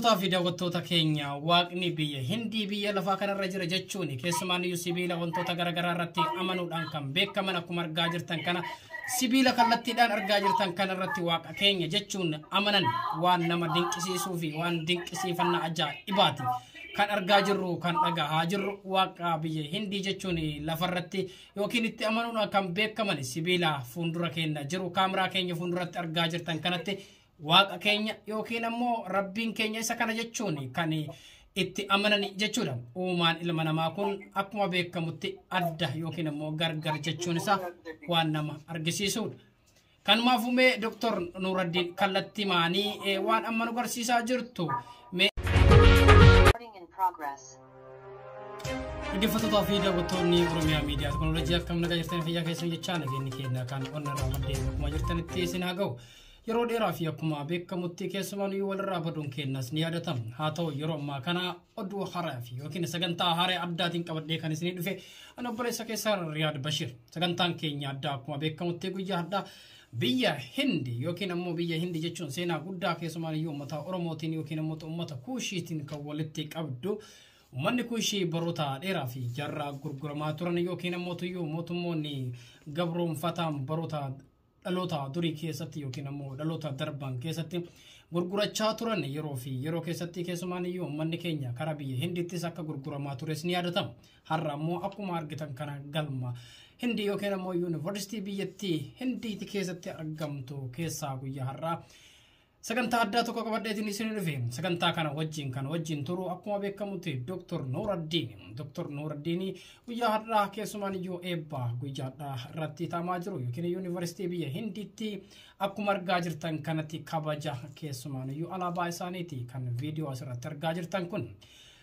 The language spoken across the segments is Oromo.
Dhaggeeffattoota fi daawwattoota keenya waaqni biyya Hindii biyya lafaa kanarra jira jechuun keessumaan sibiila wantoota garaagaraa irratti amanuudhaan kan beekaman akkuma argaa jirtan kana sibiila kallattiidhaan argaa jirtan kanarratti waaqa keenya jechuun amanan waan nama dinqisiisuu fi waan dinqisiifannaa ajaa'ibaati kan argaa jirru kan dhagahaa jirru waaqa biyya Hindii jechuun lafarratti yookiin itti amanuudhaan kan beekaman sibiila fuuldura keenya jiru kaameraa keenya fuulduratti argaa jirtan kanatti waaqa keenya yookiin ammoo rabbiin keenya isa kana jechuun kan itti amanan jechuudha. Uumaan ilma namaa kun akkuma beekamutti adda yookiin ammoo gargar jechuun isa waan nama argisiisudha. Kanumaaf mee Dr. Nuruddin kallattii maanii waan amma nu barsiisaa jirtu dhaggeeffattoota fi daawwattoonni Oromiyaa Miidiyaa Teknooloojii akkam nagaa jirtan fayyaa keessan jechaa nageenyi keenya kan onnarraa maddee akkuma jirtanitti isin haa ga'u. Yeroo dheeraa fi akkuma beekamutti keessumaan walirraa baduun kennas ni yaadatam. Haa ta'u yeroo ammaa kana oduu haaraa fi yookiin sagantaa haaraa addaatiin qabadhee kan isinii dhufe ani obboleessa keessan Riyaad Bashir. Sagantaan keenya addaa akkuma beekamutti guyyaa addaa biyya Hindi yookiin ammoo biyya Hindi jechuun seenaa guddaa keessumaan iyyuu uummata Oromootiin yookiin ammoo uummata Kuushiitiin kan walitti qabdu. Uummanni Kuushii baroota dheeraa fi jarraa gurguramaa turan yookiin ammoo mootummoonni gabroonfataan baroota dhaloota durii keessatti yookiin ammoo dhaloota darban keessatti gurgurachaa turan yeroo keessatti keessumaan iyyuu uummanni keenya karaa biyya Hindiittis akka gurguramaa tures ni yaadatama. Har'a ammoo akkuma argitan kana galma Hindi yookiin ammoo yuunivarsiitii biyyattii Hindiiti keessatti argamtu keessaa guyyaa har'aa sagantaa addaa tokko qabadheetiin isin dhufe. Sagantaa kana wajjin turu akkuma beekamutti Dr. Nuruddin. Dr. Nuruddin guyyaa har'aa keessumaan iyyuu eebba guyyaadhaa irratti taamaa jiru yookiin yuunivarsiitii biyya Hindiitti akkuma argaa jirtan kanatti kabaja keessumaan iyyuu alaabaa isaaniiti kan viidiyoo asirratti argaa jirtan kun.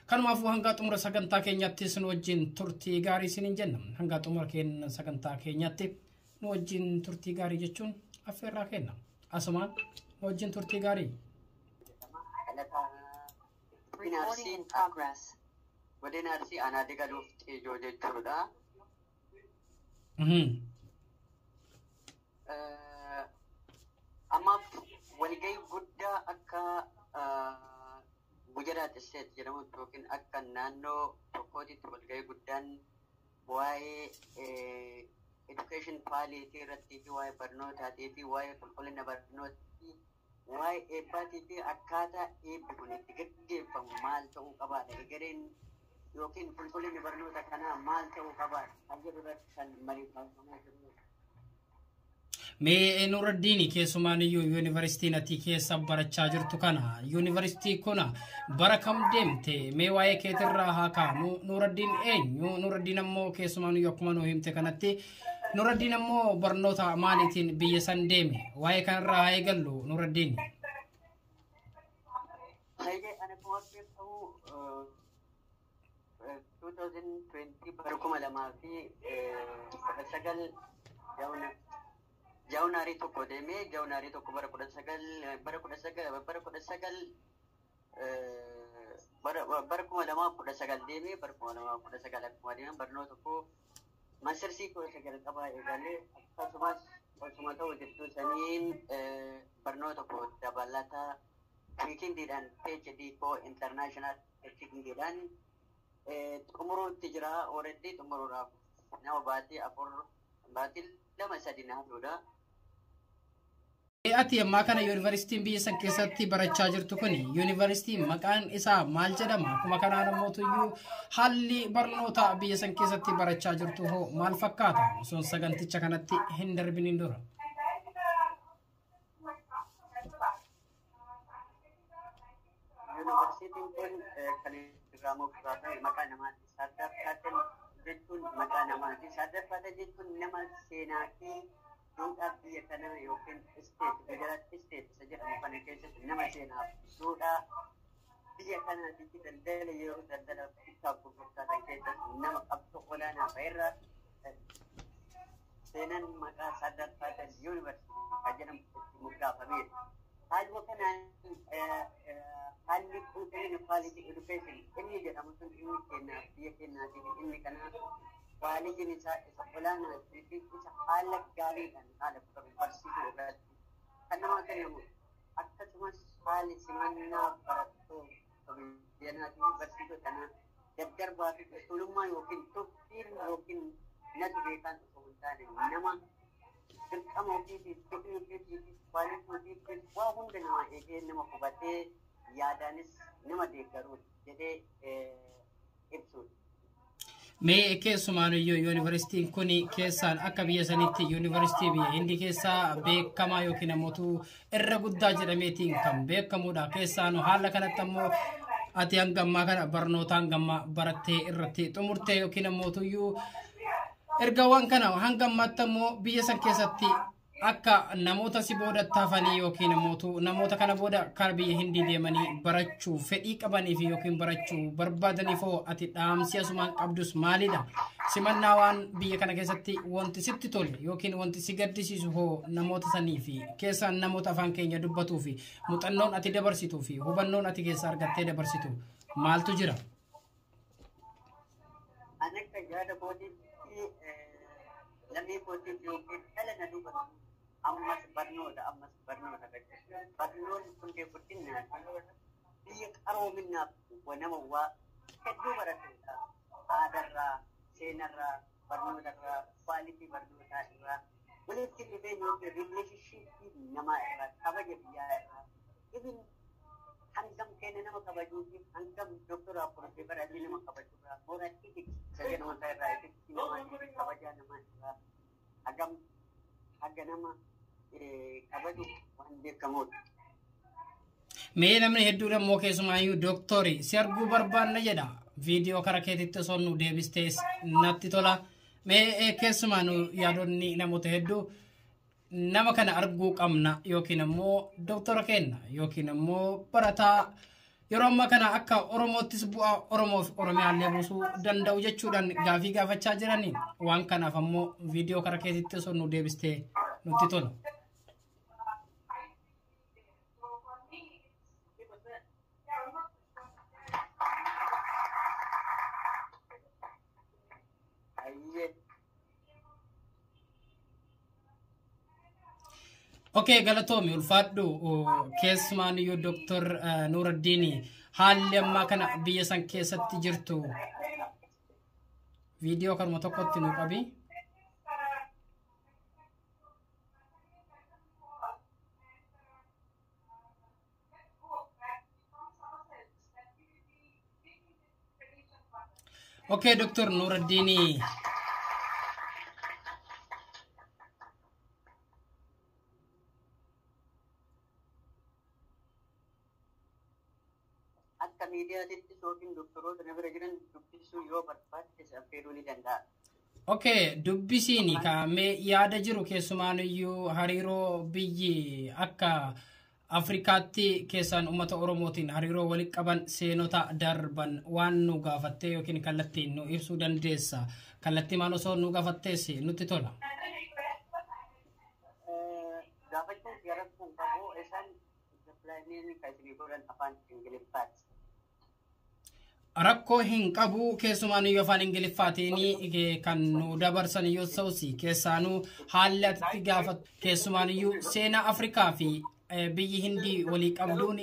Kanumaafuu hanga xumura sagantaa keenyatti isin wajjin turtii gaarii isiniin jenna. Hanga xumura sagantaa keenyatti nu wajjin turtii gaarii jechuun affeerraa kenna. Asumaan wajjin turtii gaarii. Binarsiin progress. Godina Arsii aanaa Digaluuf Xiijoo jechuudha. Ammaaf walgahii guddaa akka Gujarat State jedhamutti yookiin akka naannoo tokkootitti walgahii guddaan waa'ee education quality irratti fi waa'ee barnootaatii fi waa'ee qulqullina barnootaa waa'ee eebbaatii fi akkaataa eebbi kun itti gaggeeffamu maal ta'uu qabaadha egereen yookiin qulqullinni barnoota kanaa maal ta'uu qabaadha kan jedhu irratti kan mariifamaa jiru. Mee Nuruddin keessumaan iyyuu yuunivarsiitiin ati keessa barachaa jirtu kana yuunivarsiitii kuna bara kam deemte mee waa'ee keetirraa haa kaanu. Nuruddin eenyu? Nuruddin ammoo keessumaan iyyuu akkuma nu himte kanatti Nuruddin ammoo barnoota maaliitiin biyya san deeme? Waa'ee kanarraa haa eegallu Nuruddin. Hayyee ani kuma beekamu 2020 bara 2009 Januari tokko deemee Januari tokko bara 2019 deemee bara 2019 akkuma deeman barnoota tokko mastersii koo jalqabaa eegalee akkasumas osuma ta'u jechuun saniin barnoota koo dabalataa wiikindiidhaan PhD koo international wiikindiidhaan xumuruutti jira already xumuruudhaaf nama baatii lama sadi naatuudha. Ati ammaa kana yuunivarsiitiin biyya san keessatti barachaa jirtu kun yuunivarsiitiin maqaan isaa maal jedhama? Akkuma kanaan ammoo iyyuu haalli barnoota biyya san keessatti barachaa jirtu hoo maal fakkaata? Osoo saganticha kanatti hin darbiniin dura. Yuunivarsiitiin kun kan irraa moggaafamu maqaa namaati. Sadarkaa jechuun maqaa namaati. Sadarkaa jechuun nama seenaa fi duudhaa biyya kana yookiin isteet Gujarat isteet isa jedhamu kana keessatti nama seenaaf duudhaa biyya kanaatiif daldala yeroo daldala bittaaf gurgurtaa keessatti nama qabxoo olaanaa fa'irraa seenaan maqaa sadarkaa yuunivarsiitii kan jedhamu itti moggaafameedha. Haaluma kanaan haalli qulqullina quality education inni jedhamu sun inni kennaaf biyya keenyaatiif inni kana Waliin isa olaanaa isa haala gaariidhaan haala barsiisuu irratti kan nama kennamu akkasumas haali simannaa barattoota biyyanaatiin barsiisota kana daddarbaa fi qulqullummaa yookiin tuffiin yookiin natu beekan osoo hin taane nama dirqama ofiitiif fedhii ofiitiif kwaalitii ofiitiif waa hunda nama eegee nama hubatee yaadaanis nama deeggaruudha jedhee ibsuudha. Mee keessumaan yuunivarsiitiin kun keessaan akka biyya sanitti yuunivarsiitii biyya Hindii keessaa beekamaa yookiin ammoo irra guddaa jedhameetiin kan beekamudha. Keessaan haala kanatti ammoo ati hangammaa kana barnoota hangammaa barattee irratti xumurtee yookiin ammoo ergawwan kana hangammaatti ammoo biyya san keessatti akka namoota si booda taafanii yookiin ammoo namoota kana booda karaa biyya Hindii deemanii barachuu fedhii qabaniif yookiin barachuu barbaadaniif ati dhaamsi asumaan qabdus maalidha? Simannaa waan biyya kana keessatti wanti sitti tole yookiin wanti si gaddisiisu hoo namoota sanii fi keessaan namoota afaan keenya dubbatuu fi muuxannoon ati dabarsituu fi hubannoon ati keessa argattee dabarsitu maaltu jira? Ani akka yaada kootiitti lammii kootiif yookiin dhala na dubbatu ammas barnoota barnoonni kun guddinaa biyya qaroominaaf nama waa hedduu baratanidha. Aadarraa, seenarraa, barnootarraa, kwaalitii barnootaa irraa, walitti dhufeenya yookiin riileeshnshiippii namaa irraa, kabaja biyyaa irraa, ibin hangam keenya nama kabajuufi hangam doktoraa profeesara adii nama kabajuurraa, mooratti saganamoota irraa, itti namaa kabajaa namaa irraa, hagga nama kabaju waan beekamudha. Mee namni hedduun ammoo keessumaayyuu dooktorii si arguu barbaanna jedha. Viidiyoo karaa keetitti osoo nu deebistees natti tola. Mee keessumaa nu yaadonni namoota hedduu nama kana arguu qabna yookiin ammoo dooktora kenna yookiin ammoo barataa yeroo ammaa kana akka Oromoottis bu'aa Oromoof Oromiyaallee buusuu danda'u jechuudhaan gaafii gaafachaa jiranii. Waan kanaaf ammoo viidiyoo karaa keetitti osoo nu deebistee nutti tola. Okay, galatomi ulfaadhu keessumaan iyyuu Dr. Nuruddin haalli ammaa kana biyya san keessatti jirtu viidiyoo kanuma tokkotti nu qabi. Okay, Dr. Nuruddin. Okay, dubbisiini ka me yaada jiru keessumaan iyyuu hariiroo biyyi akka Afrikaatti keessaan uummata Oromootiin hariiroo walitti qaban seenota darban waan nu gaafattee yookiin kallattiin nu ibsuu dandeessa. Kallattii maal osoo nu gaafattees nutti tola. Gaafachuun yaarachuun qabu isaan dippilaayineerii kaasanii godhan afaan Ingiliffaati. Rakkoo hin qabu keessumaan iyyuu afaan Ingiliffaatiin kan nu dabarsan yoo ta'usi keessaanuu haalli ati gaafatu keessumaan iyyuu seenaa Afrikaa fi biyyi Hindii walii qabduun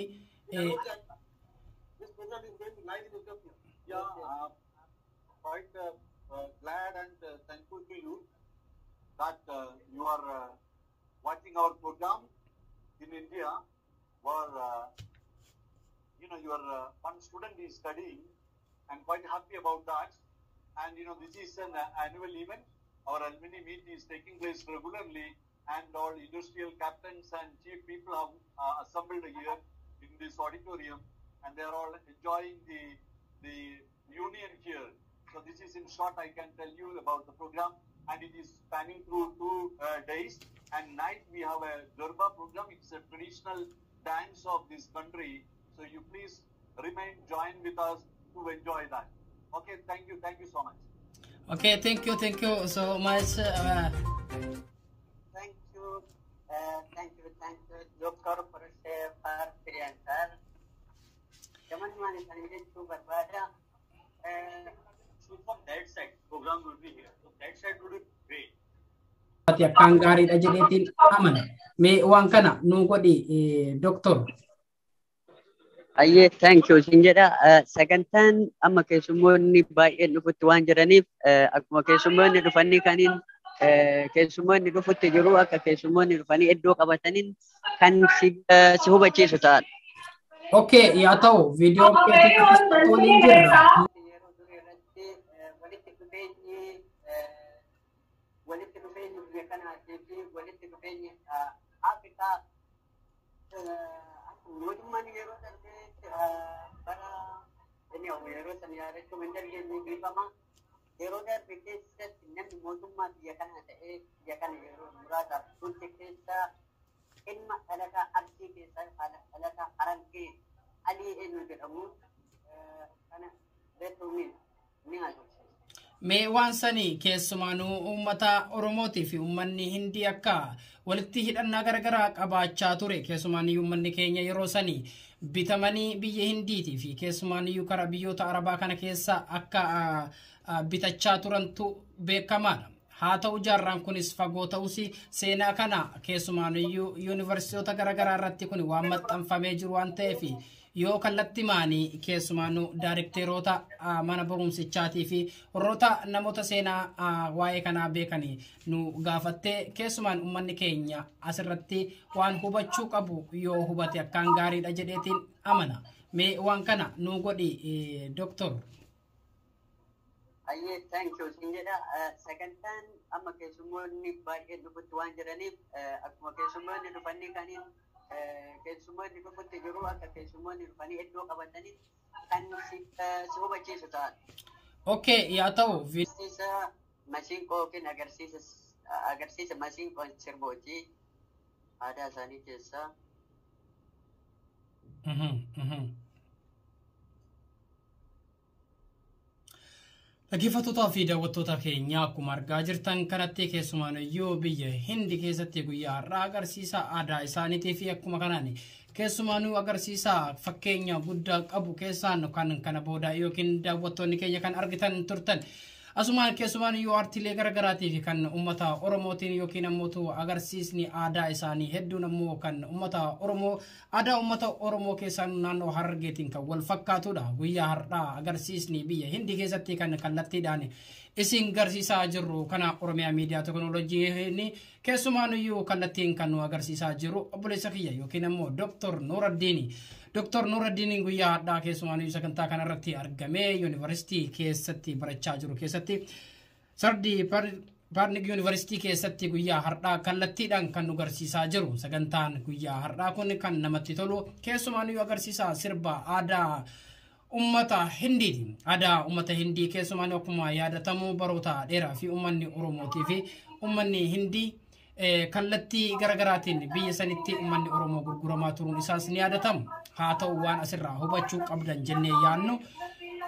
quite glad and thankful to you that you are watching our program in India where your one student is studying. I'm quite happy about that. And this is an annual event. Our alumni meet is taking place regularly, and all industrial captains and chief people have assembled here in this auditorium, and they are all enjoying the union here. So this is in short I can tell you about the program, and it is spanning through 2 days. And night we have a Garba program. It's a traditional dance of this country. So you please join with us to enjoy that. Okay, thank you so much. Okay, thank you so much. Thank you, Doctor, for the answer. From that side, program will be here. So that side would be great. Yang gaari da jedheetiin amana. Me waan kana nu godhi doctor. Ayyee thank you sin jedha sagantaan amma keessummoonni baay'een dhufutti waan jiraniif akkuma keessummoonni dhufanii kaniin keessummoonni dhufutti jiru akka keessummoonni dhufanii iddoo qabataniin kan si hubachiisu ta'a. Okay, yaa ta'u viidiyoo keetti waliin jirra. Yeroo durii irratti walitti dhufeenyi biyya kanaatii fi walitti dhufeenyi Afrikaa mootummaan yeroo darbee bara yeroo sana yaadachuun hin dandeenye beekama. Yeroo darbe keessatti namni mootummaa biyya kanaa ta'ee biyya kana yeroo muraasaaf bulche keessaa ilma dhalataa Arsii keessaa dhalataa Harargee Alii eenyu jedhamu kana beekuun ni haasofsiisa. Mee waan sanii keessumaanuu uummata Oromootii fi uummanni Hindii akka walitti hidhannaa garaagaraa qabaachaa ture keessumaanii uummanni keenya yeroo sanii bitamanii biyya Hindiitii fi keessumaanii karaa biyyoota Arabaa kana keessa akka bitachaa turantu beekamaadha. Haa ta'u jaarraan kunis fagoo ta'us seenaa kana keessumaanii yuunivarsiitota garaagaraa irratti kun waan maxxanfamee jiru waan ta'eef yoo kallattii maanii keessumaanuu daarekteerota mana barumsichaatii fi warroota namoota seenaa waa'ee kanaa beekanii nu gaafattee keessumaan uummanni keenya asirratti waan hubachuu qabu yoo hubate akkaan gaariidha jedheetiin amana. Mee waan kana nu godhi doctor. Ayyee thank you sin jedha sagantaan amma keessummoonni baay'een dhufutti waan jiraniif akkuma keessummoonni dhufanii kaniin keessummoonni dhufutti jiru akka keessummoonni dhufanii iddoo qabatanii kan si hubachiisu ta'a. Okay, yaa ta'u agarsiisa masiinqoo yookiin agarsiisa masiinqoo sirbooti aadaa isaanii keessaa. Dhaggeeffattootaa fi daawwattoota keenya akkuma argaa jirtan kanatti keessumaaniyyuu biyya Hindi keessatti guyyaa har'aa agarsiisa aadaa isaaniitii fi akkuma kanaan keessumaanuu agarsiisa fakkeenya guddaa qabu keessaan kan kana booda yookiin daawwattoonni keenya kan argitan turtan. Asumaan keessumaaniyyuu aartiilee garaagaraatii fi kan uummata Oromootiin yookiin ammoo agarsiisni aadaa isaanii hedduun ammoo kan uummata Oromoo aadaa uummata Oromoo keessaan naannoo Harargeetiin kan wal fakkaatudha. Guyyaa har'aa agarsiisni biyya Hindi keessatti kan kallattiidhaan isin garsiisaa jirru kana Oromiyaa Miidiyaa Teknooloojii keessumaaniyyuu kallattiin kan nu agarsiisaa jiru obboleessa kiyya yookiin ammoo Dr. Nuraddiin. Dr. Nuraddiin guyyaa har'aa keessumaaniyyuu sagantaa kanarratti argamee yuunivarsiitii keessatti barachaa jiru keessatti sardii Barnig yuunivarsiitii keessatti guyyaa har'aa kallattiidhaan kan nu agarsiisaa jiru. Sagantaan guyyaa har'aa kun kan namatti tolu keessumaaniyyuu agarsiisaa sirba aadaa ummata Hindiiti. Aadaa ummata Hindii keessumaaniyyuu akkuma yaadatamu baroota dheeraa fi uummanni Oromootii fi uummanni Hindii kallattii garaagaraatiin biyya sanitti uummanni Oromoo gurguramaa turuun isaas ni yaadatamu. Haa ta'u waan asirraa hubachuu qabdan jennee yaannu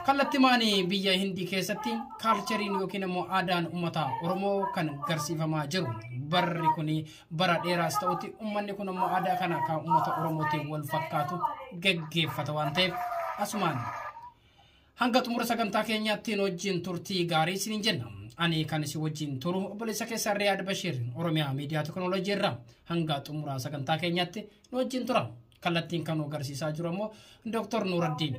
kallattii maanii biyya Hindii keessatti kaalchariin yookiin immoo aadaan uummata Oromoo kan garsiifamaa jiru. Barri kun bara dheeraas ta'utti uummanni kun immoo aadaa kana kan uummata Oromootiin wal fakkaatu geggeeffata waan ta'eef asumaan hanga xumura sagantaa keenyaatti wajjin turtii gaarii isiniin jenna. Ani kan isin wajjin turu obboleessa keessan Riyaad Bashir Oromiyaa Miidiyaa Teknooloojii irraa hanga xumura sagantaa keenyaatti wajjin tura. Kallattiin kan nu agarsiisaa jiru ammoo Dr. Nuraddiin.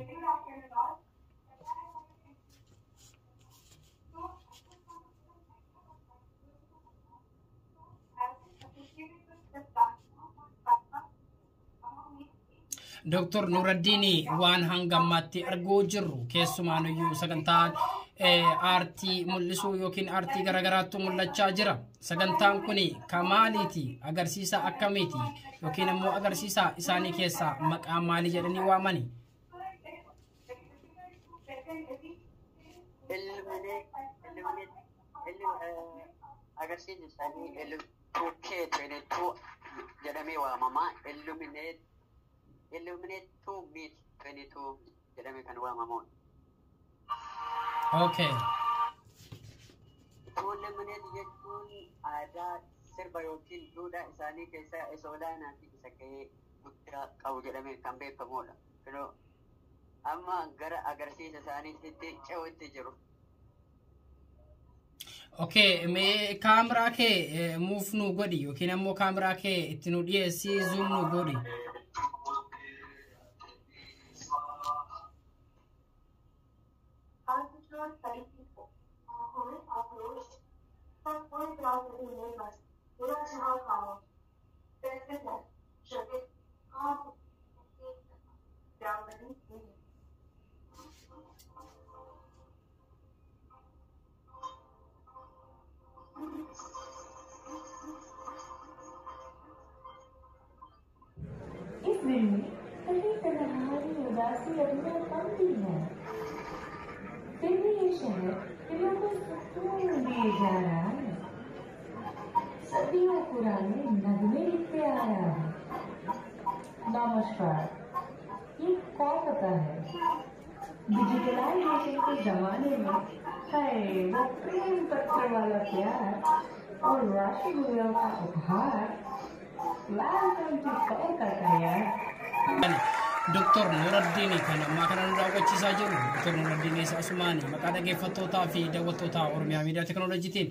Dr. Nuraddiin waan hangammaatti arguu jirru keessumaaniyyuu sagantaan aartii mul'isuu yookiin aartii garaagaraatu mul'achaa jira. Sagantaan kun kamaaliiti agarsiisa akkamiiti yookiin immoo agarsiisa isaanii keessaa maqaa maalii jedhanii waamani? Agarsiisni isaanii K22 jedhamee waamama. Illuminate 2 meet 22 jedhamee kan waamamu. Okay. Illuminate jechuun aadaa sirba yookiin duudhaa isaanii keessaa isa olaanaa fi isa gahee guddaa qabu jedhamee kan beekamudha. Amma gara agarsiisa isaaniitti ce'uutti jiru. Okay, me camera ke move nu godi yookiin ammoo camera ke itti nu dhiyeessii zoom nu godi. इस दिन में कहीं तन्हाई उदासी अपना कमती है फिर भी ये शहर दिलों को सुकून दिए जा रहा है सदियों पुराने नगमे लिखते आया है नमस्कार ये कौन पता है डिजिटलाइजेशन के जमाने में है वो प्रेम पत्र वाला प्यार और राष्ट्रीय का उपहार वेलकम टू कोलकाता यार Dr. Nuruddin kan amma kana nu daawwachiisaa jiru Dr. Nuruddin Isa Usmaanii maqaa dhaggeeffattootaa fi daawwattootaa Oromiyaa Miidiyaa Teknooloojiitiin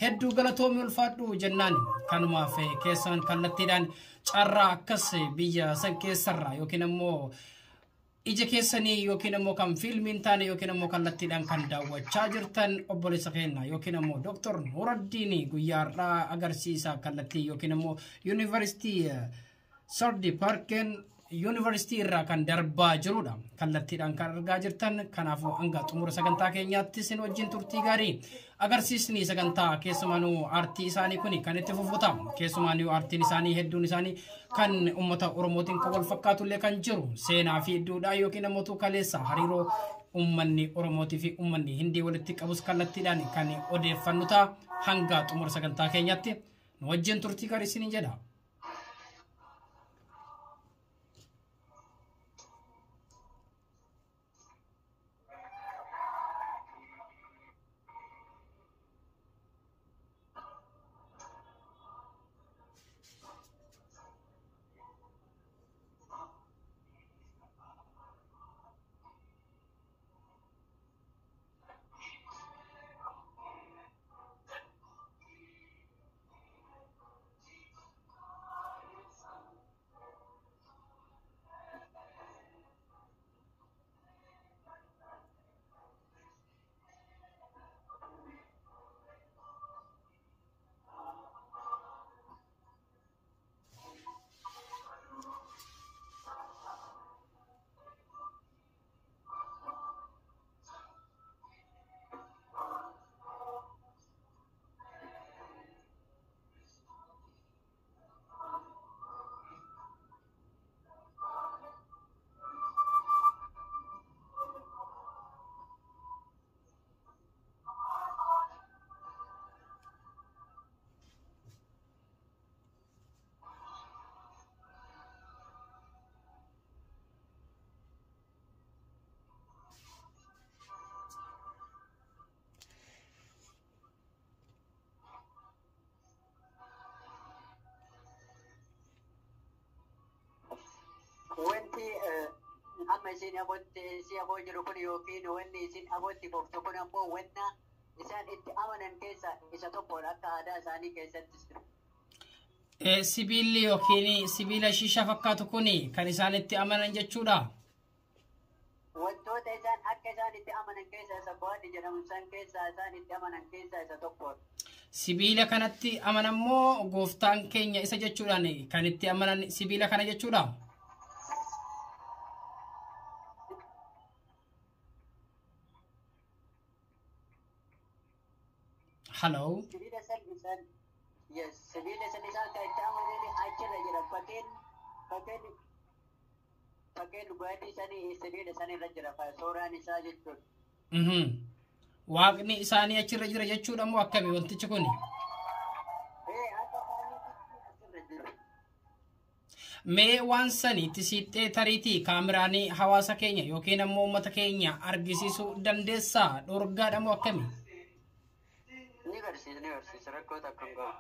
hedduu galatoomii ulfaadhu jennaan kanumaaf keessan kallattiidhaan carraa akkas biyya san keessarraa yookiin ammoo ija keessanii yookiin ammoo kan fiilmiin taane yookiin ammoo kallattiidhaan kan daawwachaa jirtan obboleessa keenya yookiin ammoo Dr. Nuruddin guyyaarraa agarsiisa kallattii yookiin ammoo yuunivarsiitii Sardi Parken University irraa kan darbaa jirudha kallattiidhaan kan argaa jirtan kanaafuu hanga xumura sagantaa keenyaatti isin wajjin turtii gaarii agarsiisni sagantaa keessumaanuu aartii isaanii kuni kan itti fufuta keessumaanuu aartiin isaanii hedduun isaanii kan ummata Oromootiin kan wal fakkaatullee kan jiru seenaa fi hedduudha yookiin ammoo kaleessa hariiroo ummanni Oromootii fi ummanni Hindii walitti qabus kallattiidhaan kan odeeffannuta hanga xumura sagantaa keenyaatti nu wajjin turtii gaarii isin jedha. Wanti amma isin abootti si aboo jiru kun yookiin wanni isin abootti boftu kun ammoo wanna isaan itti amanan keessa isa tokkodha akka aadaa isaanii keessattis jiru. Sibiilli yookiin sibiila shisha fakkaatu kuni kan isaan itti amanan jechuudha. Wantoota isaan akka isaan itti amanan keessa isa bohaadhi jedhamu san keessa isaan itti amanan keessa isa tokkodha. Sibiila kanatti amanammoo gooftaan keenya isa jechuudhaan kan itti amanan sibiila kana jechuudha. Hello. Sibiila san isaan yes sibiila san isaan kan itti amananii achirra jira fakeen dhugaatii sanii sibiila sanirra jira sooraan isaa jechuudha. Waaqni isaanii achirra jira jechuudha moo akkami wantichi kuni? Mee waan saniitti siixee tariitii kaameraanii hawaasa keenya yookiin ammoo uummata keenya argisiisuu dandeessaa dhorgaadha moo akkami? Ni barsiisa rakkoota akkam qabu.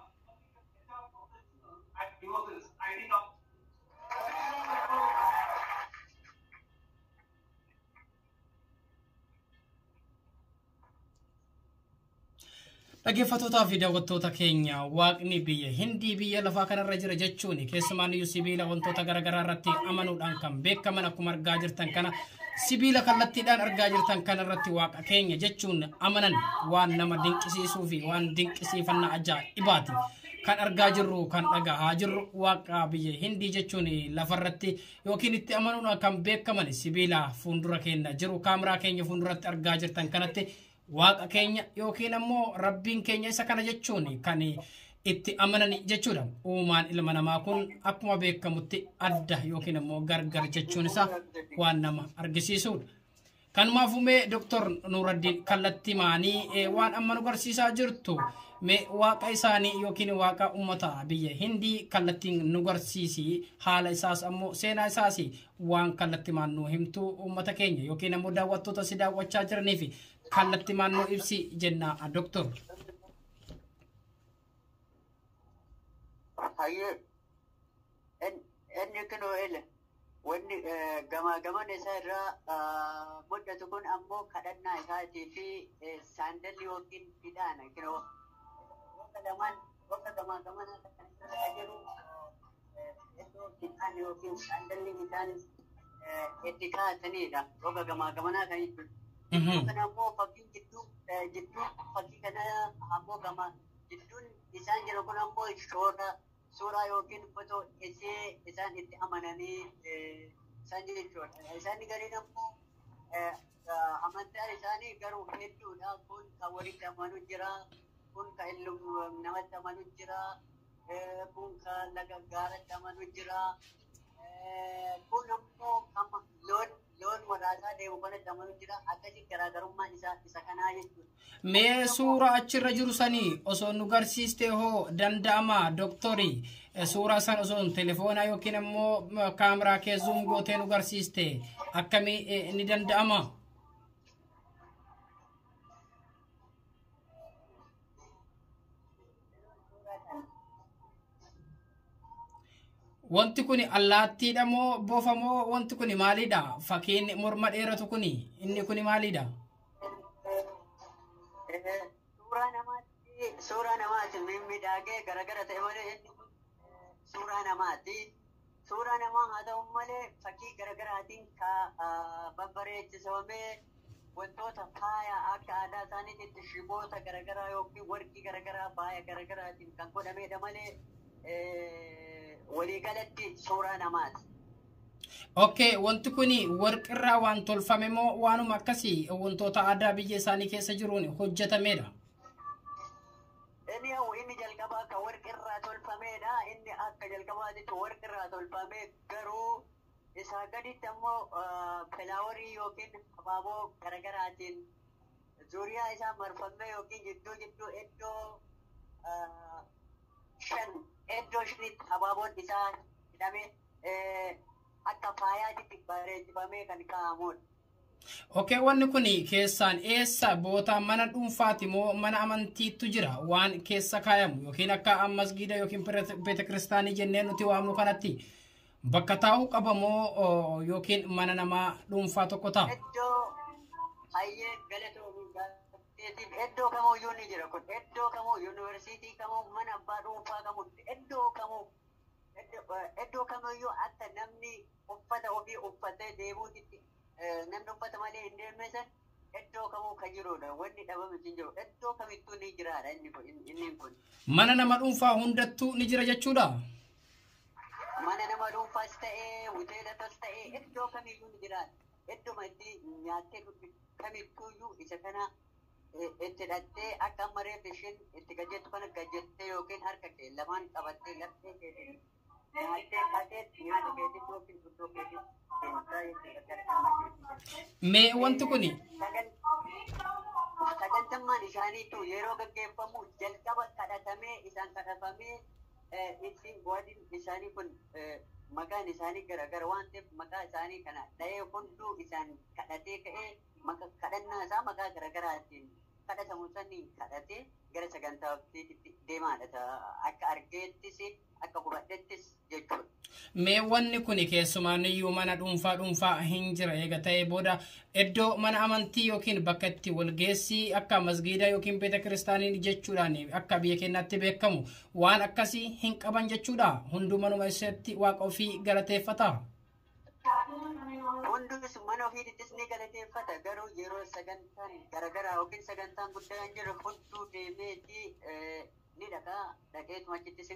Dhaggeeffattootaa fi daawwattoota keenya waaqni biyya Hindii biyya lafaa kanarra jira jechuun keessumaan sibiila wantoota garaagaraa irratti amanuudhaan kan beekaman akkuma argaa jirtan kana sibiila kallattiidhaan argaa jirtan kanarratti waaqa keenya jechuun amanan waan nama dinqisiisuu fi waan dinqisiifannaa ajaa'ibaati. Kan argaa jirru kan dhagahaa jirru waaqa biyya Hindii jechuun lafarratti yookiin itti amanuudhaan kan beekaman sibiila fuuldura keenya jiru kaameraa keenya fuulduratti argaa jirtan kanatti waaqa keenya yookiin ammoo rabbiin keenya isa kana jechuun kan itti amanan jechuudha. Uumaan ilma namaa kun akkuma beekamutti adda yookiin ammoo gargar jechuun isa waan nama argisiisudha. Kanumaafuu mee Dr. Nuraddiin kallattii maanii waan amma nu barsiisaa jirtu mee waaqa isaanii yookiin waaqa ummata biyya Hindii kallattiin nu barsiisi haala isaas ammoo seenaa isaas waan kallattii maan nu himtu ummata keenya yookiin ammoo daawwattoota si daawwachaa jiranii fi kallattii maan nu ibsi jenna Dr. Hayyee inni kunoo ele wanni gamaa isaa irraa mul'atu kun ammoo kadhannaa isaatii fi saandalli yookiin hidhaana kunoo bakka gamaa gamanaa kan jiru iddoo hidhaan yookiin saandalli isaan itti kaa'atanidha. Bakka gamaa gamanaa kan jiru. Kan ammoo fakkiin jidduu fakkii kana ammoo gamaa jidduun isaan jiru kun ammoo suuraa yookiin fotoo isaan itti amananii isaan jechuudha. Isaan gariin ammoo amantaan isaanii garuu hedduudha. Kun kan walitti amanu jira, kun kan namatti amanu jira, kun kan laga gaaratti amanu jira, kun ammoo loon waraasaa deemu kanatti amanu jira. Akkasii garaagarummaan isa kanaa jechuudha. Mee suura achirra jiru sanii osoo nu garsiiste hoo danda'ama doktori suura san osoo telefoona yookiin ammoo kaameraa kee zoom gootee nu garsiiste akkamii ni danda'ama? Wanti kun allaattiidha moo bofa moo wanti kun maalidha? Fakkiin morma dheeratu kun inni kun maalidha? Suuraa namaati miidhagee garagara ta'e malee suuraa namaati. Suuraa namaa haa ta'u malee fakkii garagaraatiin babbareechifamee wantoota faaya akka aadaa isaaniitti shiboota garagaraa yookiin warqii garagaraa faaya garagaraatiin kan godhamedha malee waliigalatti suuraa namaati. Okay, wanti kuni warqirraa waan tolfame moo waanuma akkasii wantoota aadaa biyya isaanii keessa jiruun hojjetamedha? Inni jalqabaa akka warqirraa tolfamedha. Inni akka jalqabaatti warqirraa tolfamee garuu isaa gaditti ammoo filaawarii yookiin abaaboo garagaraatiin zuuriyaa isaa marfamee yookiin jidduu iddoo shanitti abaaboon isaa hidhamee akka faayaatti bareechifamee kan kaa'amudha. Okay, wanni kuni keessaan eessa boota mana dhuunfaati moo mana amantiitu jira waan keessa kaayamu yookiin akka masgiida yookiin beeta kiristaanii jennee nuti waamnu kanatti bakka taa'uu qaba moo yookiin mana namaa dhuunfaa tokko ta'a? Hayyee iddoo kamuyyuu ni jira kun iddoo kamuu yuunivarsiitii kamuu mana abbaa dhuunfaa kamuu iddoo kamuyyuu akka namni uffata ofii uffatee deemuutti namni uffata malee hin deemnesan iddoo kamuu kan jirudha. Wanni dhabame hin jiru. Iddoo kamittuu ni jiraadha inni kun. Mana nama dhuunfaa hundattuu ni jira jechuudha? Mana nama dhuunfaas ta'ee hoteelatas ta'ee iddoo kamiyyuu ni jiraata. Idduma itti nyaattee kamittuuyyuu isa kana itti hidhattee akka amma reef isheen itti gajjettu kana gajjettee yookiin harka kee lamaan qabattee laphee keetiin Mee wanti kuni sagantammaan isaaniitu yeroo gaggeeffamu jalqaba kadhatamee isaan kadhafamee ittiin bu'aadin isaanii kun maqaan isaanii garagara waan ta'eef maqaa isaanii kana dha'ee hunduu isaan kadhatee ka'ee kadhannaa isaa maqaa garagaraatiin kadhatamu sanii kadhatee gara sagantaa deemaadha. Akka argeettis akka hubadhettis jechuudha. Mee wanni kun keessumaaniyyuu mana dhuunfaa hin jira eega ta'ee booda iddoo mana amantii yookiin bakka itti walgeessii akka masgiida yookiin beeta kiristaanii jechuudhaan akka biyya keenyaatti beekamu waan akkasii hin qaban jechuudha. Hunduu manuma isaatti waaqa ofii galateeffata. Hundus mana ofiittis ni galateeffata. Garuu yeroo sagantaan garaagaraa yookiin sagantaan guddaan jiru hunduu deemeeti ni dhaqeetuma achittis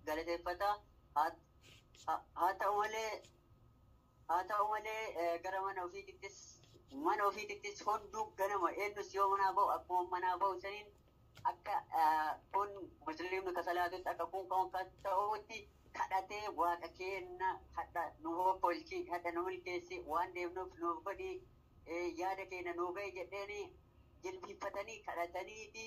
galateeffata. Haa ta'u malee gara mana ofiittis hunduu ganama eenyus yoo manaa ba'u akkuma manaa ba'u saniin akka kun musliimni kasalaatutti akka kun kan ta'utti kadhatee waaqa keenya hadha nu hoofolchi hadha nu milkeessi waan deemnuuf nuuf godhi yaada keenya nuu gahe jedheeni jilbiiffatanii kadhatanii fi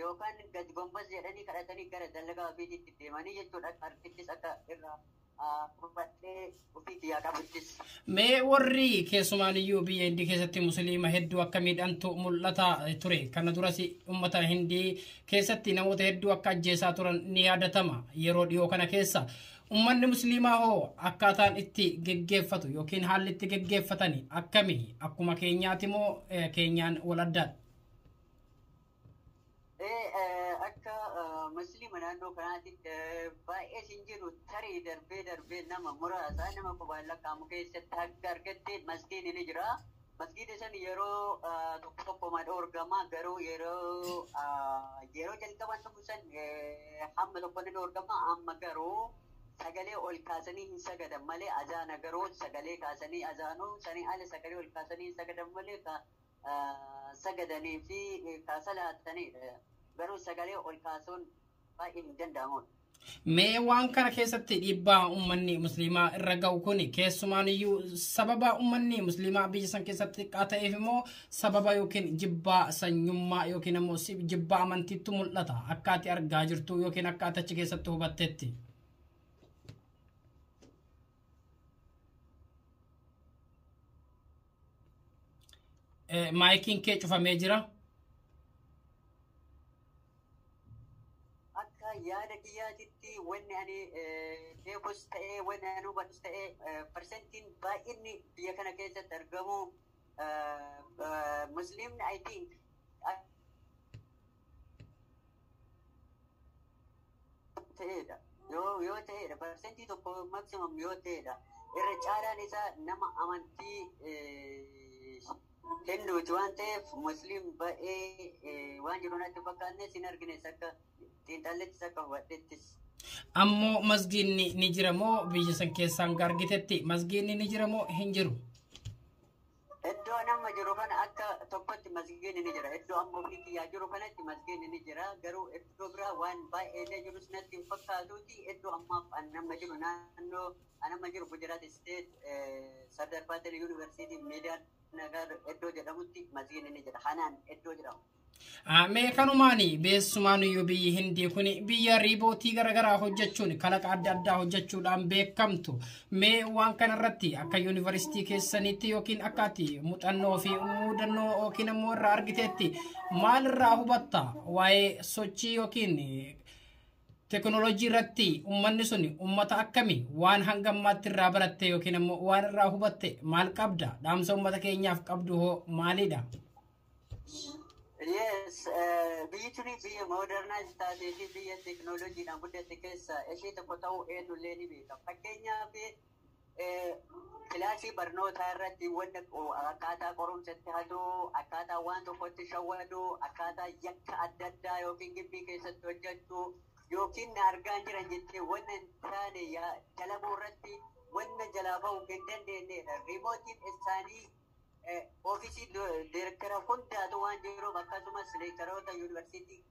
yookaan gadi gombas jedhanii kadhatanii gara dalagaa ofiitti deemanii jechuudha. Harkittis akka irraa fudhadhee ofiitti yaa qabuttis. Mee warri keessumaaniyyuu biyya Hindii keessatti musliima hedduu akka miidhantu mul'ata ture. Kana duras uummata Hindii keessatti namoota hedduu akka ajjeesaa turan ni yaadatama yeroo dhiyoo kana keessa. Uummanni musliimaa hoo akkaataan itti geggeeffatu yookiin haalli itti geggeeffatani akkamii? Akkuma keenyaati moo keenyaan wal addaadha? Akka musliima naannoo kanaatti baay'ee hin jiru tarii darbee nama muraasa nama qubaan lakkaa'amu keessatti hanga argatte masgiidni ni jira. Masgiidni san yeroo tokkomaan dhoorgama garuu yeroo jalqaban tokko san hamma tokkoon ni dhoorgama amma garuu sagalee ol kaasanii hin sagadan malee azaana garuu sagalee kaasanii azaanuu sanii ala sagalee ol kaasanii hin sagadan malee sagadanii fi kaasalaataniidha. Garuu sagalee ol kaasuun baay'ee hin danda'amudha. Mee waan kana keessatti dhiibbaa uummanni musliimaa irra ga'u kun keessumaaniyyuu sababa uummanni musliimaa biyya san keessatti xiqqaa ta'eef immoo sababa yookiin jibbaa sanyummaa yookiin immoo jibbaa amantiitu mul'ata akka ati argaa jirtu yookiin akka ati achi keessatti hubattetti. Maayikiin kee cufamee jira. Yaada kiyyaatitti wanni ani beekus ta'ee wanni ani hubadhus ta'ee parsentiin baay'inni biyya kana keessatti argamu musliimni I think ta'edha. Yoo ta'edha parsentii tokko maximum yoo ta'edha. Irra caalaan isaa nama amantii Hinduuti waan ta'eef musliim baay'ee waan jiru natti fakkaanne sin argines akka xiinxallettis akka hubadhettis. Ammoo masgiidni ni jira moo biyya san keessaan argitetti masgiidni ni jira moo hin jiru? Iddoo nama jiru kana akka tokkotti masgiidni ni jira. Iddoo amma ofii kiyyaa jiru kanatti masgiidni ni jira. Garuu iddoo biraa waan baay'ee jirus natti hin fakkaatuuti. Iddoo ammaaf nama jiru naannoo nama jiru Gujarat State Sardar Patel University Meediyaan nagar iddoo jedhamutti masgiidni ni jira. Hanaan iddoo jedhamu. Mee kanumaani beessumaaniyyuu biyyi Hindii kun biyya riibootii garaagaraa hojjechuun kalaqa adda addaa hojjechuudhaan beekamtu. Mee waan kanarratti akka yuunivarsiitii keessaniitti yookiin akka ati muuxannoo fi mudannoo yookiin immoo irraa argiteetti maalirraa hubatta waa'ee sochii yookiin teknooloojii irratti uummanni sun uummata akkamii waan hangammaatti irraa baratte yookiin immoo waan irraa hubatte maal qabda? Dhaamsa uummata keenyaaf qabdu hoo maalidha? Yes, biyyi tuni biyya modernize taatee fi biyya teknooloojiidhaan guddatte keessa ishee tokko ta'uu eenyullee ni beeka. Fakkeenyaaf kilaasii barnootaa irratti wanta akkaataa qorumsatti haduu, akkaataa waan tokkotti shawwaduu, akkaataa yakka adda addaa yookiin gibbii keessatti hojjechuu yookiin na argaa jiran jettee wanna hin taane dalamuu irratti wanna jalaa ba'uu hin dandeenyedha. Riimootiin isaanii ofiisii direktara hundaatu waan jiruuf akkasumas leektaroota yuunivarsiitii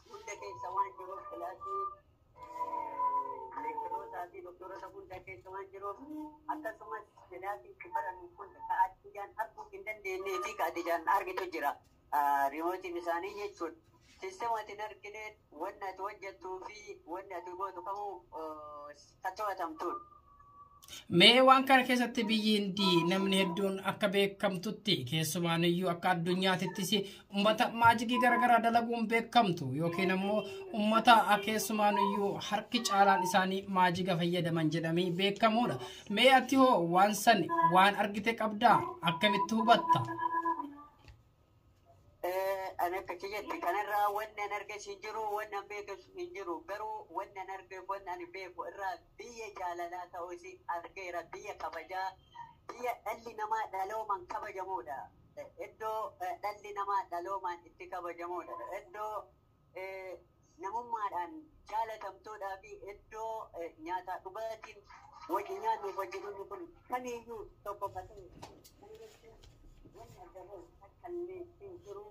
hunda keessa waan jiruuf kilaasii leektarootaa fi doktoroota hunda keessa waan jiruuf akkasumas kilaasii barannu hunda ka addijaan arguu hin dandeenyee fi ka addijaan argitu jira. Riimootiin isaanii jechuun sistemaatiin argine wanna ati hojjettuu fi wanna ati gootu kamuu ka to'atamtuudha. Mee waan kana keessatti biyyi Hindii namni hedduun akka beekamtutti keessumaaniyyuu akka addunyaatittis ummata maajigii garaagaraa dalaguun beekamtu yookiin ammoo ummata keessumaaniyyuu harki caalaan isaanii maajiga fayyadaman jedhamee beekamuudha. Mee ati hoo waan san waan argite qabdaa akkamitti hubatta? Ana kachiyetti kanarraa wanni an arge hin jiru wanni an beeku hin jiru garuu wanni an arge wanni an beeku irraa biyya jaalalaa ta'uu isi argeera biyya kabajaa biyya dhalli namaa dhalooman kabajamuudha iddoo dhalli namaa dhalooman itti kabajamuudha iddoo namummaadhaan jaalatamtuudhaa fi iddoo nyaata dhugaatiin wajji nyaannu wajjin kun kamiiyyuu tokko fatee wanni argamu akkallee hin jiru.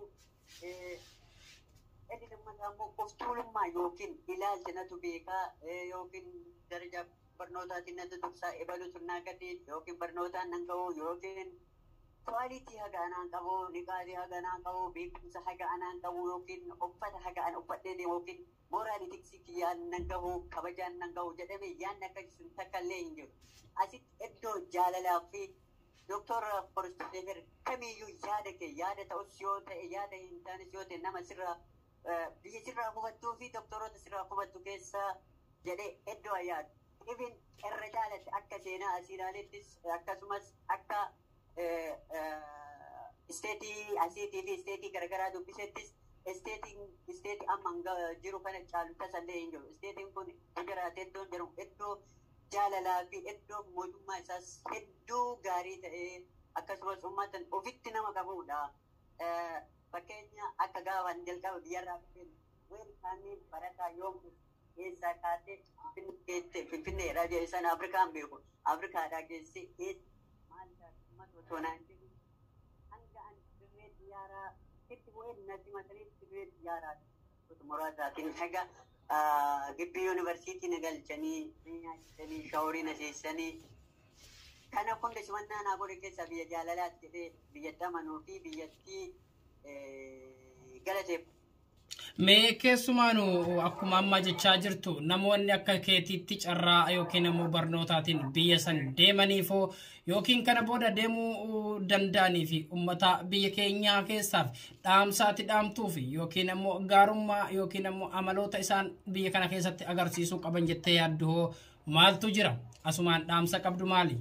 Eddi nammataa immoo qoftuulummaa yookiin ilaalcha natu beekaa yookiin daraja barnootaatiin natu dursaa ebalutu naa gadi yookiin barnootaan nan qabu yookiin kwaalitii haga anaan qabu niqaatii haga anaan qabu beekumsa haga anaan qabu yookiin uffata haga an uffadhee yookiin mooraalitiksii kiyyaan nan qabu kabajaan nan qabu jedhamee yaadni akkasisun takka illee hin jiru. Asitti iddoo jaalalaa fi Doktor Forstever kamiyyuu yaada kee yaada ta'us yoo ta'e yaada hin taanes yoo ta'e nama sirraa biyya sirraa hubattuu fi doktoroota sirraa hubattu keessa jedhee iddoo yaadu. Ibin irra jaalatti akka seenaa asiilaalettis akkasumas akka isteetii asiitii fi isteetii garaagaraa dubbisettis isteetii amma jiru kana caalu tasallee hin jiru. Isteetiin kun jiraatee iddoon jiru iddoo jaalalaa fi iddoo mootummaa isaas hedduu gaarii ta'ee akkasumas uummatan ofitti nama qabuudha. Fakkeenya akka gaafan jalqaba biyyarraa ween isaanii barataa yoom keessaa kaatee Finfinnee raajii isaan Afrikaan beeku. Afrikaadhaa keessee maal uummata otoo naan jiru hanga an dirree xiyyaaraa itti ween natti matanii dirree xiyyaaraa muraasaatiin haga gibbii yuunivarsiitii na galchanii nyaachanii shaaworii na seessanii kana hunda simannaa naa godhe keessa biyya jaalalaatti jedhee biyyatti amanuu fi biyyattii galateef. Mee keessumaanuu akkuma amma jechaa jirtu namoonni akka keetiitti carraa yookiin ammoo barnootaatiin biyya san deemaniifoo yookiin kana booda deemuu danda'anii fi uummata biyya keenyaa keessaaf dhaamsaatti dhaamtuuf yookiin ammoo gaarummaa yookiin ammoo amaloota isaan biyya kana keessatti agarsiisuu qaban jettee yaaddu hoo maaltu jira? Asumaan dhaamsa qabdu maali?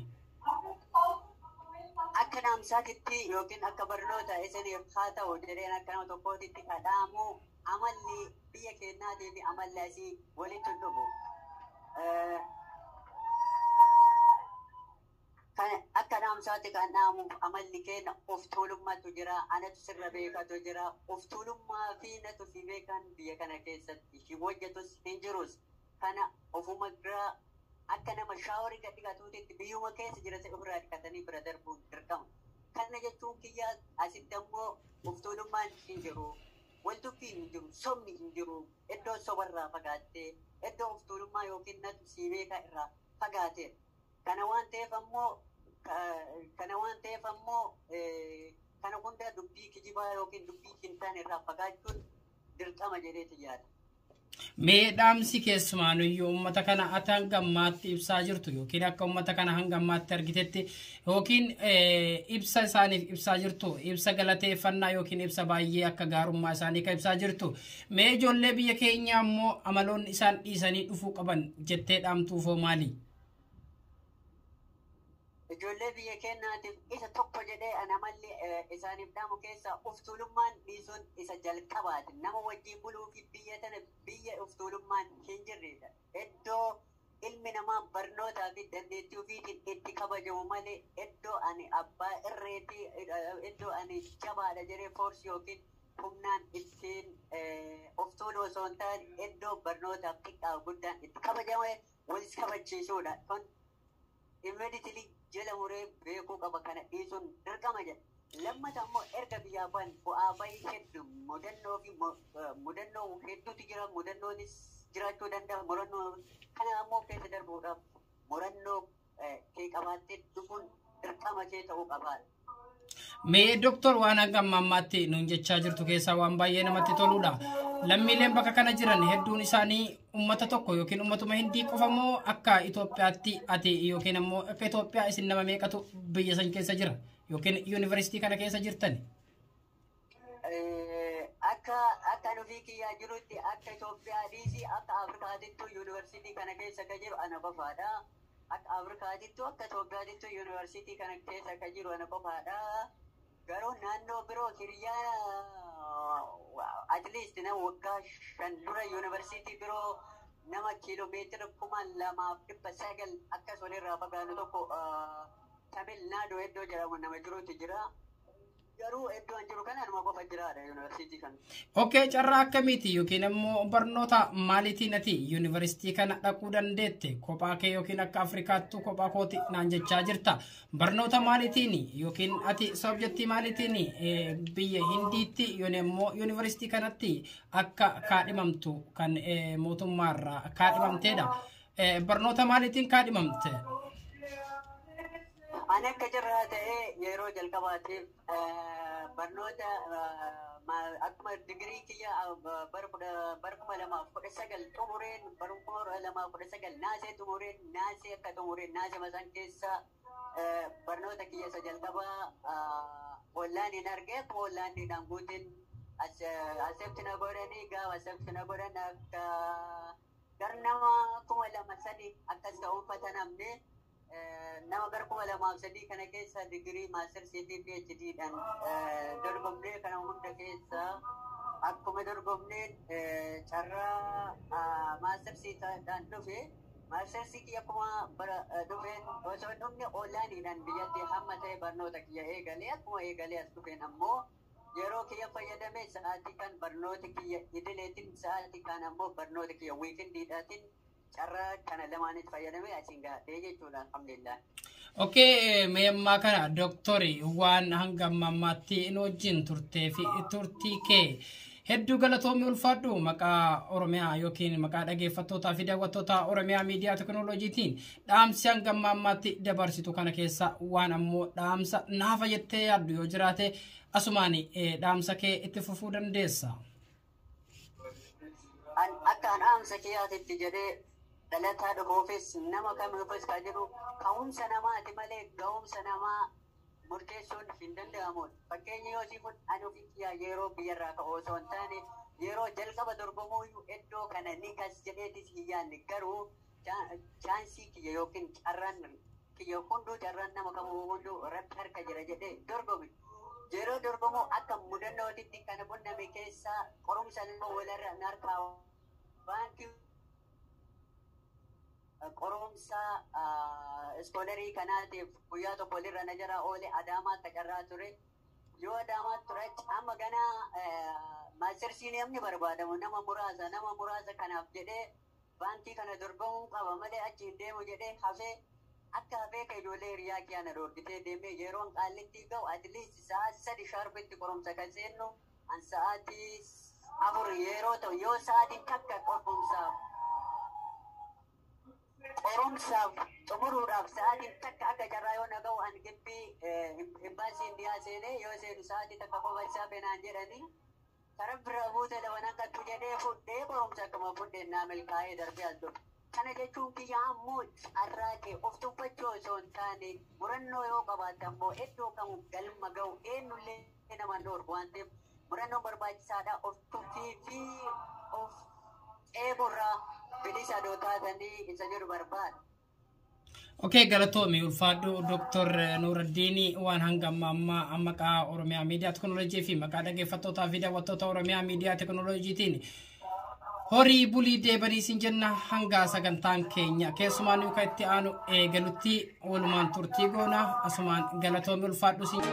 Akka dhaamsaatitti yookiin akka barnoota isiniif haa ta'u jedheen akka nama tokkootitti kadhaamu amalli biyya keenyaatii fi amalli asii walitti dhufu. Akka dhaamsaatti kan dhaamuuf amalli keenya of tuulummaatu jira, anatu sirra beekatu jira, of tuulummaa fi natu fi beekan biyya kana keessatti hin hojjetus hin jirus. Kana ofuma biraa akka nama shaaworii gadi dhiqatuutitti biyyuma keessa jirate ofirraa dhiqatanii bira darbuun dirqama. Kana jechuun kiyyaa asitti ammoo of tuulummaan hin jiru. Waltuffiin hin jiru, sobni hin jiru, iddoo sobarraa fagaattee, iddoo of tuulummaa yookiin natu si beeka irraa fagaateera. Kana waan ta'eef ammoo kana hunda dubbii kijibaa yookiin dubbii hin taane irraa fagaachuun dirqama jedheeti yaada. Mee dhaamsi keessumaanuyyuu uummata kana ati hanga ammaatti ibsaa jirtu yookiin akka uummata kana hanga ammaatti argitetti yookiin ibsa isaaniif ibsaa jirtu ibsa galateeffannaa yookiin ibsa baay'ee akka gaarummaa isaanii kan ibsaa jirtu. Mee ijoollee biyya keenyaa ammoo amaloonni isaan dhiisanii dhufuu qaban jettee dhaamtuufoo maali? Ijoollee biyya keenyaatiif isa tokko jedhee amalli isaaniif dhaamu keessa of tuulummaan dhiisuun isa jalqabaati. Nama wajjin buluu fi biyya tana biyya of tuulummaan hin jirredha. Iddoo ilmi namaa barnootaa fi dandeettii ofiitiin itti kabajamu malee iddoo ani abbaa irreetii iddoo ani jabaadha jedhee foorsi yookiin humnaan ittiin of tuulu osoo hin taane iddoo barnootaaf xiqqaa guddaan itti kabajame walis kabachiisuudha. Immediately jala muree beekuu qaba kana dhiisuun dirqama jedha. Lammata ammoo erga biyyaa ba'an bu'aa bahii hedduu mudannoo hedduutu jira. Mudannoonis jiraachuu danda'a. Murannoo kana ammoo keessa darbuudhaaf murannoo kee qabaattee dhufuun dirqama kee ta'uu qabaadha. Mee doktor waan hanga ammaatti nuun jechaa jirtu keessaa waan baay'ee namatti toludha. Lammiileen bakka kana jiran hedduun isaanii ummata tokko yookiin ummatuma Hindii qofa moo akka Itoophiyaatti ati yookiin ammoo akka Itoophiyaa isin nama meeqatu biyya san keessa jira yookiin yuunivarsiitii kana keessa jirtan? Akka nufi kiyyaa jirutti akka Itoophiyaadhiisi akka Afrikaatittu yuunivarsiitii kana keessa ka jiru ana qofaadha. Akka Afrikaatittu akka Itoophiyaatittu yuunivarsiitii kana keessa ka jiru ana qofaadha. Garuu naannoo biroo hiriyaa at least nama waggaa 5 dura yuunivarsiitii biroo nama kiiloomeetira 2,900 akkas walirraa fagaatu tokko Tamil Nadu iddoo jedhamu nama jirutu jira. Garuu iddoo an jiru kana nama qofa jiraadha yuunivarsiitii kana. Okay, carraa akkamiiti yookiin ammoo barnoota maaliitiin ati yuunivarsiitii kana dhaquu dandeette? Kophaa kee yookiin akka Afrikaattu kophaa kooti naan jechaa jirta. Barnoota maaliitiin yookiin ati sabjektii maaliitiin biyya Hindiitti yookiin ammoo yuunivarsiitii kanatti akka kaadhimamtu kan mootummaarraa kaadhimamteedha. Barnoota maaliitiin kaadhimamte? Ani akka jirraa ta'ee yeroo jalqabaatiif barnoota akkuma digirii kiyya bara 2019 xumureen bara 2019 naasee xumureen naasee akka xumureen naasee masan keessa barnoota kiyya isa jalqabaa onlaayiniin argee akkuma onlaayiniidhaan guutiin asebtina godhanii gaafa asebtina godhan akka garnama 2,200 akkas ta'uun fatanamne. Nama gara 2,300 kana keessa digirii maastarsiitii PhD'dhaan dorgomnee kana hunda keessa akkuma dorgomneen carraa maastarsiitiidhaan dhufe maastarsii kiyya akkuma bara dhufeen osoo hin dhufne onlaayiniidhaan biyyatti hamma ta'e barnoota kiyya eegalee akkuma eegalee as dhufeen ammoo yeroo kiyya fayyadame sa'aatii kan barnoota kiyya idileetiin sa'aatii kan ammoo barnoota kiyya wiikindiidhaatiin carraa kana lamaanis fayyadame asiin gaadhee jechuudha alhamdulillah. Okay, meemmaa kana doktori waan hanga ammaatti in wajjin turtee fi turtii kee hedduu galatoomii ulfaadhu maqaa Oromiyaa yookiin maqaa dhaggeeffattootaa fi daawwattoota Oromiyaa miidiyaa teekinooloojiitiin dhaamsi hanga ammaatti dabarsitu kana keessa waan ammoo dhaamsa naafa jettee yaaddu yoo jiraate asumaan dhaamsa kee itti fufuu dandeessa. Akka dhaamsa kiyyaatitti jedhee dhalataa dhufuufis nama kamiifis kan jiru ka'umsa namaati malee ga'umsa namaa murteessuun hin danda'amu. Fakkeenya yoo si kun ani ofii kiyyaa yeroo biyyarraa ka'u osoo hin taane yeroo jalqaba dorgomuuyyuu iddoo kana ni kas jedheetis hin yaadne garuu chaansii kiyya yookiin carraan kiyya hunduu carraan nama kamuu hunduu rabbi harka jira jedhee dorgome. Yeroo dorgomuu akka mudannootitti kana qunname keessaa qorumsa nama walirra narkaa baankii qorumsa iskoolerii kanaatiif guyyaa tokko walirra na jara oole Adaamaatti carraa ture. Yoo Adaamaatti ture amma ganaa maastarsiin namni barbaadamu nama muraasa kanaaf jedhee baankii kana dorgomuu qaba malee achi hin deemu jedhee hafee akka hafee ka ijoollee hiriyaa kiyyaan dhoorgitee deemee yeroon qaallitti ga'u atleast sa'a 3 sharpitti qorumsa kan seennu an sa'aatii 4 yeroo ta'u yoo sa'aatiin takka qorumsaaf xumuruudhaaf sa'aatiin takka akka carraa yoo na ga'u an gibbii imbaasii indiyaa seenee yoo seenu sa'aatii takka qofa isaa feenaan jedhanii karaa bira buute laban akkattu jedhee fudhee qorumsa akkuma fudheen naa milkaa'ee darbee as dhufe. Kana jechuun kiyya ammoo carraa kee of tuffachuu osoo hin taane murannoo yoo qabaate ammoo iddoo kamuu galma ga'u eenyullee nama dhoorgu waan ta'eef murannoon barbaachisaadha. Of tuffii fi of eegurraa bilisa dootaatanii isa jiru barbaada. Okay, galatoomi ulfaadhu Dr. Nuruddin waan hanga amma maqaa Oromiyaa miidiyaa teekinooloojii fi maqaa dhaggeeffattootaa fi daawwattoota Oromiyaa miidiyaa teekinooloojiitiin horii bulii deebanii sin jenna hanga sagantaan keenya keessumaa nu itti aanu eegalutti walumaan turtii goona asumaan galatoomi ulfaadhu sin